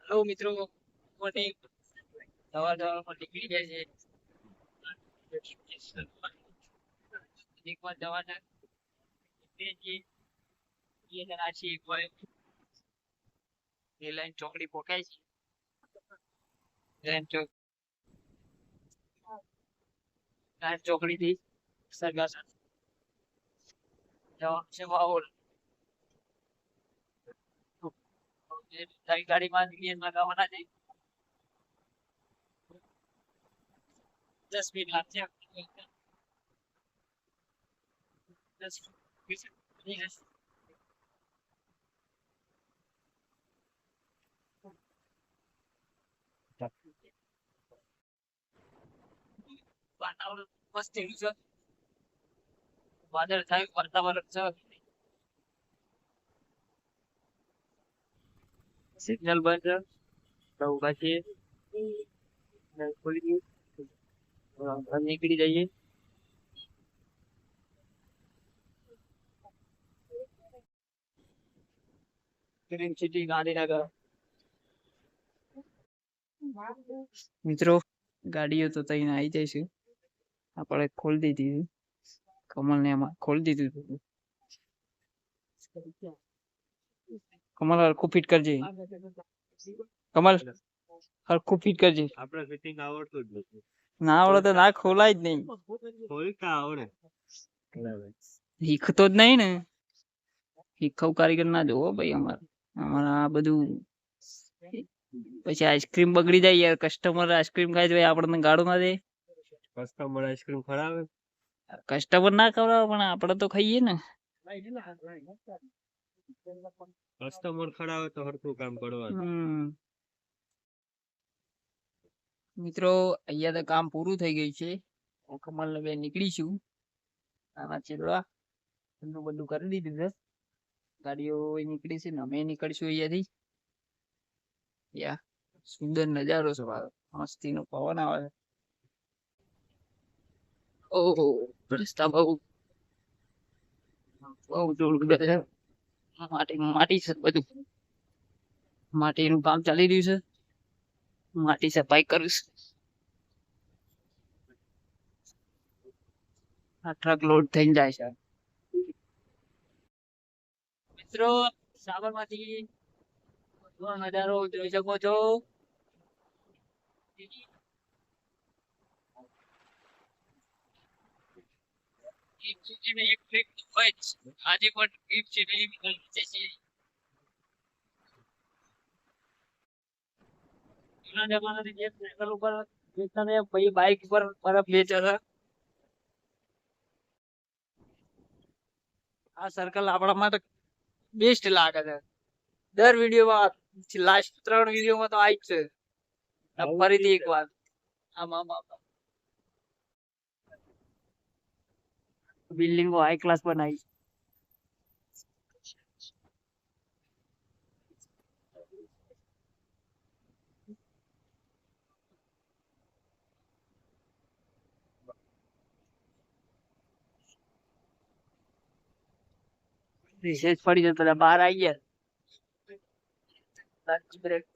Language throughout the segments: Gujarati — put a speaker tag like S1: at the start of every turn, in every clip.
S1: હેલો મિત્રો, મોર્નિંગ. સવારમાં નીકળી જાય છે. નજીકમાં જવાના રિલાયન્સ ચોકડી પોકાય છે. રિલાયન્સ ચોકડી થી સરગાસણ જવાનું છે વાવોલ. તારી ગાડીમાં લગાવવાના છે. 10 મિનિટ લાગશે. 10-20 મિનિટ. વાતાવરણ મસ્ત થઈ ગયું છે. વાદળ થાય વાતાવરણ છે. સિગ્નલ બંધ છે. તો ઉભા છીએ. ખોલી નીકળી જઈએ. Green city Gandhinagar. મિત્રો ગાડીઓ તો તઈને આવી જાય છે. આપણે ખોલી દીધી. કમલ ને એમાં ખોલી દીધું. કમલ હરખું ફિટ કરજે. કમલ હરખું ફિટ કરજે.
S2: આપણે ફિટિંગ આવડતું જ નથી.
S1: ના આવડે તો ના ખોલાય જ નહીં.
S2: ખોલતા આવડે.
S1: શીખતો જ નહીં ને. શીખવ કારીગર ના જોવો ભાઈ. અમારા આ બધું પછી આઈસ્ક્રીમ બગડી જાય યાર. કસ્ટમર આઈસ્ક્રીમ ખાય તો આપણને ગાળું ના દે.
S2: કસ્ટમર આઈસ્ક્રીમ ખરાવે.
S1: કસ્ટમર ના ખવડાવે પણ આપણે તો ખાઈએ ને.
S2: કસ્ટમર ખરાવે તો હરખું કામ કરવાનું.
S1: મિત્રો અહીંયા તો કામ પૂરું થઈ ગયું છે. કમલ ને બે નીકળીશું. આના ચેડવા બધું કરી દીધું છે. ગાડીઓ નીકળી છે ને અમે નીકળીશું અહીંયાથી. યા સુંદર નજારો છે. મસ્તી નો પવન આવે. ઓહો રસ્તા બહુ જોરદાર છે. માટી છે બધું. માટીનું કામ ચાલી રહ્યું છે. માટી સફાઈ કરીશ. આ ટ્રક લોડ થઈને જાય છે. મિત્રો સાબરમતી નજારો જોઈ શકો છો. આજે પણ ગિફ્ટ છે. જૂના જમાનાની જે સાયકલ ઉપર વેચતા ને પછી બાઇક પર બરફ વેચે છે. આ સર્કલ આપણા માટે બેસ્ટ લાગે છે. દર વિડીયોમાં લાસ્ટ 3 વિડીયોમાં તો આવી જ છે. ફરીથી એક વાર બિલ્ડિંગો હાઈ ક્લાસ બનાવી. રિસેસ પડી જતો બહાર આવી ગયા. Lunch break.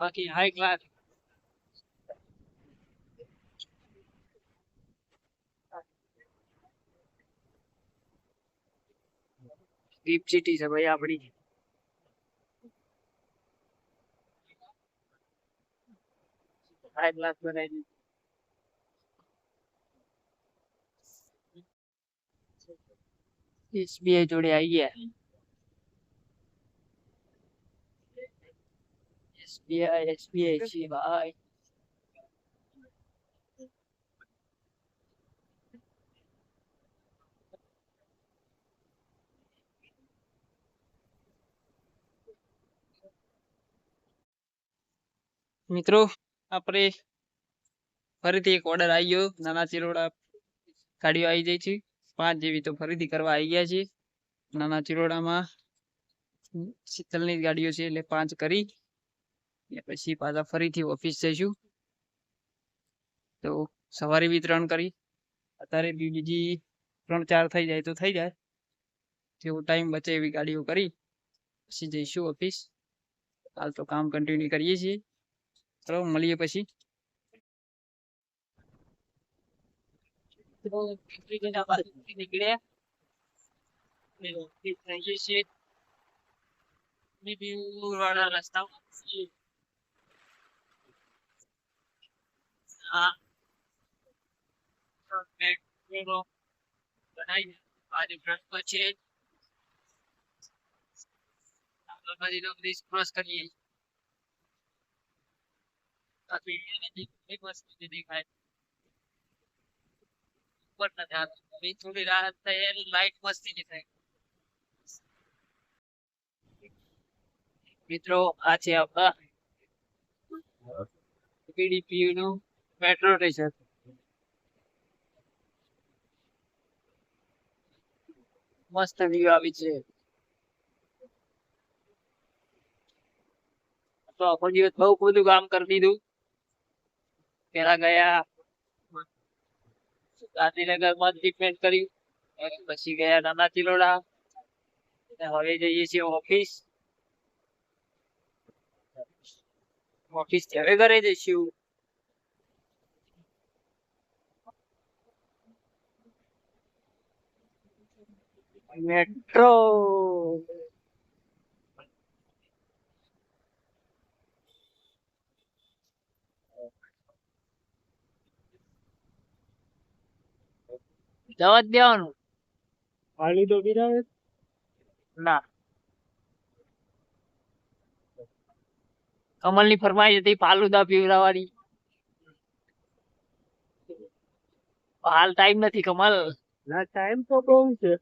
S1: બાકી હાઈ ક્લાસ. ગિફ્ટ સિટી છે ભાઈ આપડી. હાઈ ક્લાસ બનાવી દીધી. SBI જોડે આવી ગયા. SBI છે ભાઈ. મિત્રો આપણે ફરીથી એક ઓર્ડર આવી ગયો. નાના ચિરોડા ગાડીઓ આવી જાય છે. 5 જેવી તો ફરીથી કરવા આવી ગયા છે. નાના ચિરોડામાં શીતલની ગાડીઓ છે એટલે 5 કરી પછી પાછા ફરીથી ઓફિસ જઈશું. તો સવારે બી 3 કરી, અત્યારે બી બીજી 3-4 થઈ જાય તો થઈ જાય. જેવો ટાઈમ બચે એવી ગાડીઓ કરી પછી જઈશું ઓફિસ. હાલ તો કામ કન્ટિન્યુ કરીએ છીએ. ચલો મળીએ પછી. તો નીકળ્યા રહીએ છીએ વાળા રસ્તામાં. આ બનાવી આજે બ્રશ પર છે. આગળ બધીનો બ્રિજ ક્રોસ કરીએ. એક વસ્તુ દેખાય ઉપર નથી આવતું. થોડી રાહત થાય લાઈટ મસ્તી દેખાય. મિત્રો આ છે આપણા પીડીપી નું મેટ્રો સ્ટેશન. મસ્ત વ્યૂ આવી છે. તો આખો દિવસ બહુ બધું કામ કરી દીધું. પેલા ગયા ગાંધીનગર માં ટ્રીટમેન્ટ કર્યું, પછી ગયા નાના ચિલોડા, હવે જઈએ છીએ ઓફિસ. ઓફિસ થી હવે ઘરે જઈશું. મેટ્રો જવા જ દેવાનું.
S2: પાણી તો પીરાવે
S1: ના, કમલ ની ફરમાઈશ હતી ફાલુદા પીવડાવવાની. હાલ ટાઈમ નથી કમલ.
S2: ના ટાઈમ તો બહુ છે.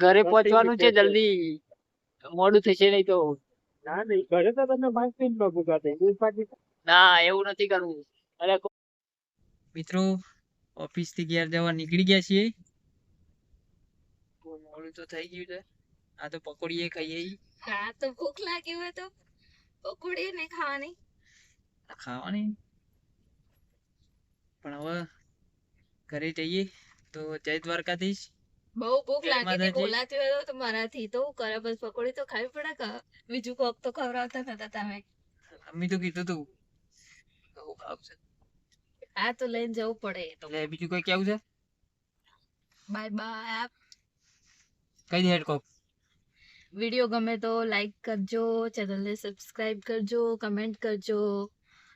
S1: ઘરે પહોંચવાનું છે જલ્દી, મોડું થશે નહીં તો.
S2: ના નહીં ઘરે તો તમે 5 મિનિટમાં ભૂગા
S1: ના એવું નથી કરવું. અરે મિત્રો ઓફિસ થી ઘેર જવા નીકળી ગયા છીએ. મોડું તો થઈ ગયું છે. આ તો પકોડી ખાઈએ.
S3: હા તો ભૂખ લાગી હોય તો પકોડી ને ખાવાની.
S1: ખાવાની પણ હવે ઘરે જઈએ તો જય દ્વારકાધીશ.
S3: બહુ ભૂખ
S1: જય
S3: લાગી હતી,
S1: માતાજી.
S3: બોલાતી હોય તો મારાથી તો હું કરે, બસ પકોડી તો ખાવી પડે કે બીજું કોક તો ખવડાવતા નતા તમે.
S1: મમ્મી તો કીધું તું તો હું ખાવું છે.
S3: આ તો લઈને જવું પડે. તો
S1: એટલે બીજું કોઈ કેવું છે?
S3: Bye bye.
S1: કઈ દે હેડ કોક.
S3: વિડીયો ગમે તો લાઈક કરજો, ચેનલને સબસ્ક્રાઇબ કરજો, કમેન્ટ કરજો,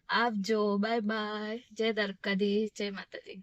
S3: આવજો. Bye bye. જય દ્વારકાધીશ, જય માતાજી.